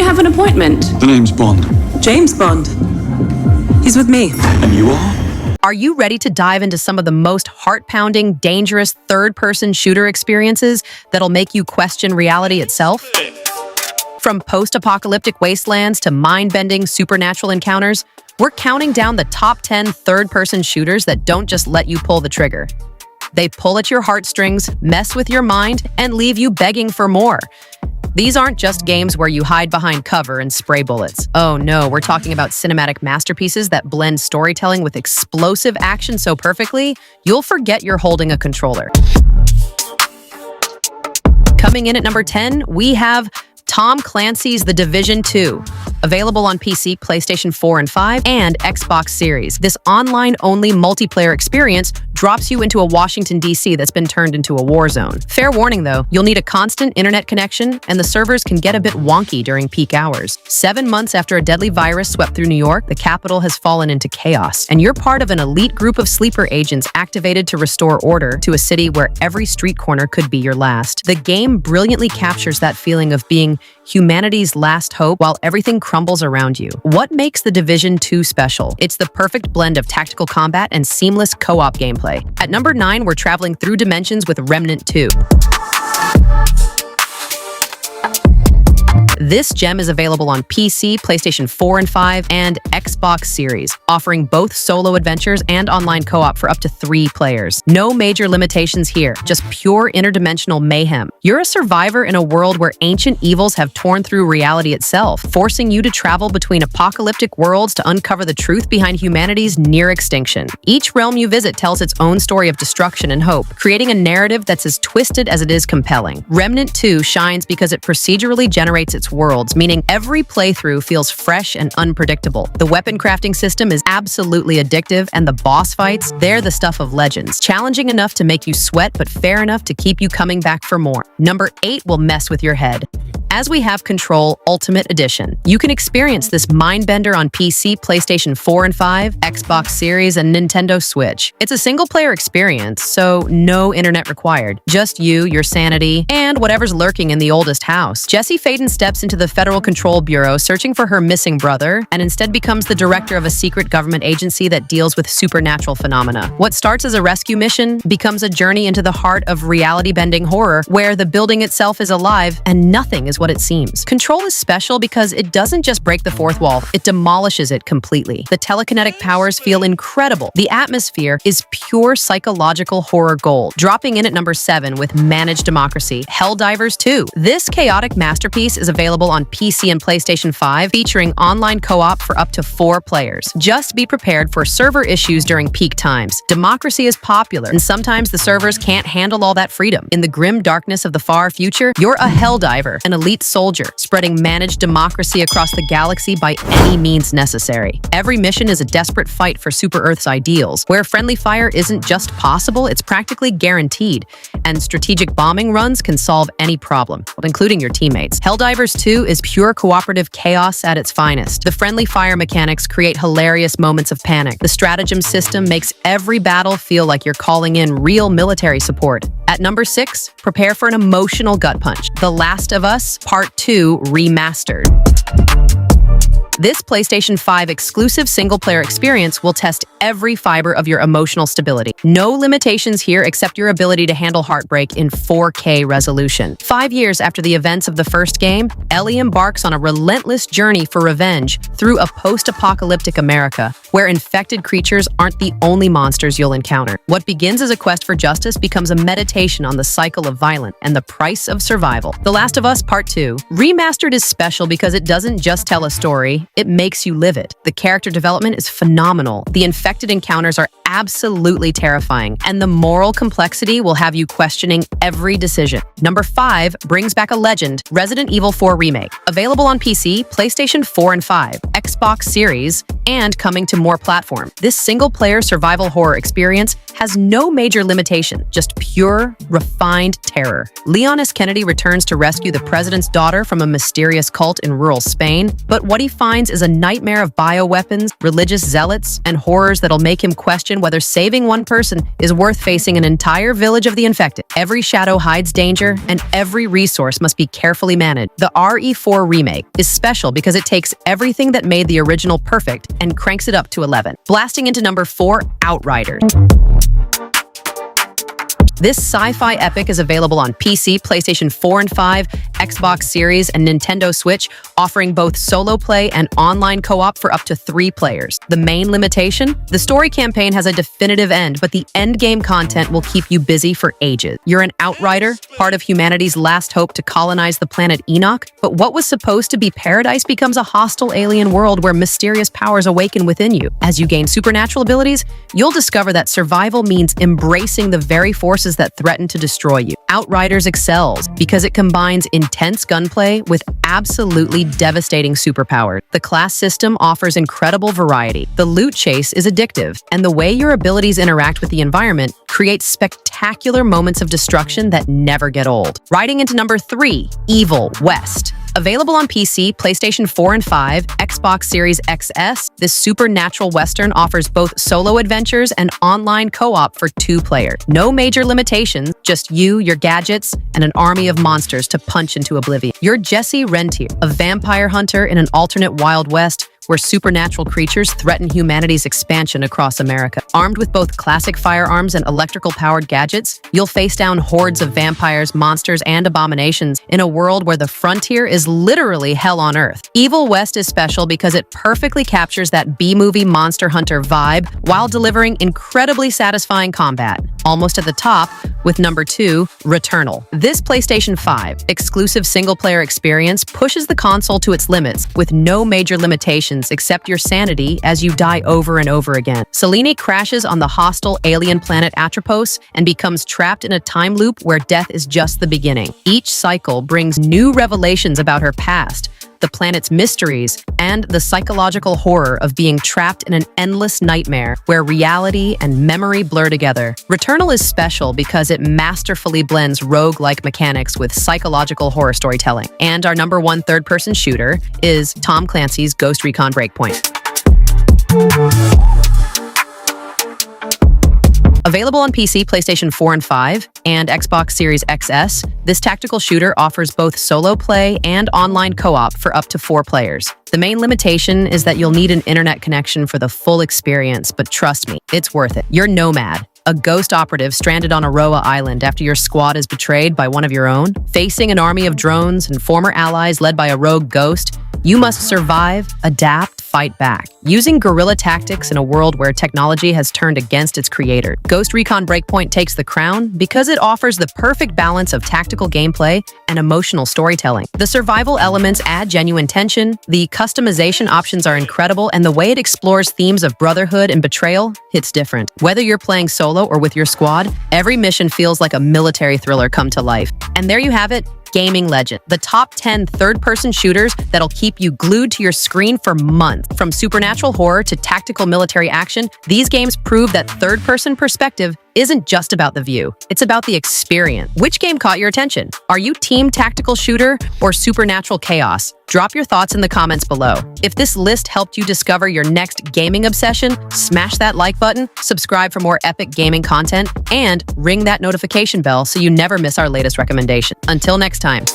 have an appointment? The name's Bond. James Bond. He's with me. And you are? Are you ready to dive into some of the most heart-pounding, dangerous third-person shooter experiences that'll make you question reality itself? From post-apocalyptic wastelands to mind-bending supernatural encounters, we're counting down the top 10 third-person shooters that don't just let you pull the trigger. They pull at your heartstrings, mess with your mind, and leave you begging for more. These aren't just games where you hide behind cover and spray bullets. Oh no, we're talking about cinematic masterpieces that blend storytelling with explosive action so perfectly, you'll forget you're holding a controller. Coming in at number 10, we have Tom Clancy's The Division 2. Available on PC, PlayStation 4 and 5, and Xbox Series. This online-only multiplayer experience drops you into a Washington, D.C. that's been turned into a war zone. Fair warning, though, you'll need a constant internet connection, and the servers can get a bit wonky during peak hours. 7 months after a deadly virus swept through New York, the capital has fallen into chaos, and you're part of an elite group of sleeper agents activated to restore order to a city where every street corner could be your last. The game brilliantly captures that feeling of being humanity's last hope while everything crumbles around you. What makes The Division 2 special? It's the perfect blend of tactical combat and seamless co-op gameplay. At number 9, we're traveling through dimensions with Remnant II. This gem is available on PC, PlayStation 4 and 5, and Xbox Series, offering both solo adventures and online co-op for up to 3 players. No major limitations here, just pure interdimensional mayhem. You're a survivor in a world where ancient evils have torn through reality itself, forcing you to travel between apocalyptic worlds to uncover the truth behind humanity's near extinction. Each realm you visit tells its own story of destruction and hope, creating a narrative that's as twisted as it is compelling. Remnant 2 shines because it procedurally generates its worlds, meaning every playthrough feels fresh and unpredictable. The weapon crafting system is absolutely addictive, and the boss fights, they're the stuff of legends. Challenging enough to make you sweat, but fair enough to keep you coming back for more. Number 8 will mess with your head. As we have Control Ultimate Edition, you can experience this mind-bender on PC, PlayStation 4 and 5, Xbox Series, and Nintendo Switch. It's a single-player experience, so no internet required. Just you, your sanity, and whatever's lurking in the oldest house. Jesse Faden steps into the Federal Control Bureau searching for her missing brother, and instead becomes the director of a secret government agency that deals with supernatural phenomena. What starts as a rescue mission becomes a journey into the heart of reality-bending horror, where the building itself is alive and nothing is what it seems. Control is special because it doesn't just break the fourth wall, it demolishes it completely. The telekinetic powers feel incredible. The atmosphere is pure psychological horror gold. Dropping in at number 7 with Managed Democracy, Helldivers 2. This chaotic masterpiece is available on PC and PlayStation 5, featuring online co-op for up to 4 players. Just be prepared for server issues during peak times. Democracy is popular, and sometimes the servers can't handle all that freedom. In the grim darkness of the far future, you're a Helldiver, an elite soldier, spreading managed democracy across the galaxy by any means necessary. Every mission is a desperate fight for Super Earth's ideals, where friendly fire isn't just possible, it's practically guaranteed, and strategic bombing runs can solve any problem, including your teammates. Helldivers 2 is pure cooperative chaos at its finest. The friendly fire mechanics create hilarious moments of panic. The stratagem system makes every battle feel like you're calling in real military support. At number 6, prepare for an emotional gut punch. The Last of Us Part 2 Remastered. This PlayStation 5 exclusive single-player experience will test every fiber of your emotional stability. No limitations here except your ability to handle heartbreak in 4K resolution. 5 years after the events of the first game, Ellie embarks on a relentless journey for revenge through a post-apocalyptic America, where infected creatures aren't the only monsters you'll encounter. What begins as a quest for justice becomes a meditation on the cycle of violence and the price of survival. The Last of Us Part 2 Remastered is special because it doesn't just tell a story, it makes you live it. The character development is phenomenal. The infected encounters are absolutely terrifying, and the moral complexity will have you questioning every decision. Number 5 brings back a legend, Resident Evil 4 Remake. Available on PC, PlayStation 4 and 5, Xbox Series, and coming to more platforms. This single-player survival horror experience has no major limitation, just pure, refined terror. Leon S. Kennedy returns to rescue the president's daughter from a mysterious cult in rural Spain, but what he finds is a nightmare of bioweapons, religious zealots, and horrors that'll make him question question whether saving one person is worth facing an entire village of the infected. Every shadow hides danger, and every resource must be carefully managed. The RE4 Remake is special because it takes everything that made the original perfect and cranks it up to 11. Blasting into number 4, Outriders. This sci-fi epic is available on PC, PlayStation 4 and 5, Xbox Series, and Nintendo Switch, offering both solo play and online co-op for up to 3 players. The main limitation? The story campaign has a definitive end, but the endgame content will keep you busy for ages. You're an outrider, part of humanity's last hope to colonize the planet Enoch, but what was supposed to be paradise becomes a hostile alien world where mysterious powers awaken within you. As you gain supernatural abilities, you'll discover that survival means embracing the very forces that threaten to destroy you. Outriders excels because it combines intense gunplay with absolutely devastating superpowers. The class system offers incredible variety. The loot chase is addictive, and the way your abilities interact with the environment creates spectacular moments of destruction that never get old. Riding into number 3, Evil West. Available on PC, PlayStation 4 and 5, Xbox Series XS, this supernatural western offers both solo adventures and online co-op for 2 players. No major limitations, just you, your gadgets, and an army of monsters to punch into oblivion. You're Jesse Rentier, a vampire hunter in an alternate Wild West where supernatural creatures threaten humanity's expansion across America. Armed with both classic firearms and electrical-powered gadgets, you'll face down hordes of vampires, monsters, and abominations in a world where the frontier is literally hell on earth. Evil West is special because it perfectly captures that B-movie monster hunter vibe while delivering incredibly satisfying combat. Almost at the top, with number 2, Returnal. This PlayStation 5 exclusive single-player experience pushes the console to its limits with no major limitations except your sanity as you die over and over again. Selene crashes on the hostile alien planet Atropos and becomes trapped in a time loop where death is just the beginning. Each cycle brings new revelations about her past, the planet's mysteries, and the psychological horror of being trapped in an endless nightmare where reality and memory blur together. Returnal is special because it masterfully blends rogue-like mechanics with psychological horror storytelling. And our number 1 third-person shooter is Tom Clancy's Ghost Recon Breakpoint. Available on PC, PlayStation 4 and 5, and Xbox Series XS, this tactical shooter offers both solo play and online co-op for up to 4 players. The main limitation is that you'll need an internet connection for the full experience, but trust me, it's worth it. You're Nomad, a ghost operative stranded on Aroa Island after your squad is betrayed by one of your own. Facing an army of drones and former allies led by a rogue ghost, you must survive, adapt, fight back. Using guerrilla tactics in a world where technology has turned against its creator, Ghost Recon Breakpoint takes the crown because it offers the perfect balance of tactical gameplay and emotional storytelling. The survival elements add genuine tension, the customization options are incredible, and the way it explores themes of brotherhood and betrayal hits different. Whether you're playing solo or with your squad, every mission feels like a military thriller come to life. And there you have it, gaming legend. The top 10 third-person shooters that'll keep you glued to your screen for months. From supernatural horror to tactical military action, these games prove that third-person perspective isn't just about the view, it's about the experience. Which game caught your attention? Are you team tactical shooter or supernatural chaos? Drop your thoughts in the comments below. If this list helped you discover your next gaming obsession, smash that like button, subscribe for more epic gaming content, and ring that notification bell so you never miss our latest recommendation. Until next time.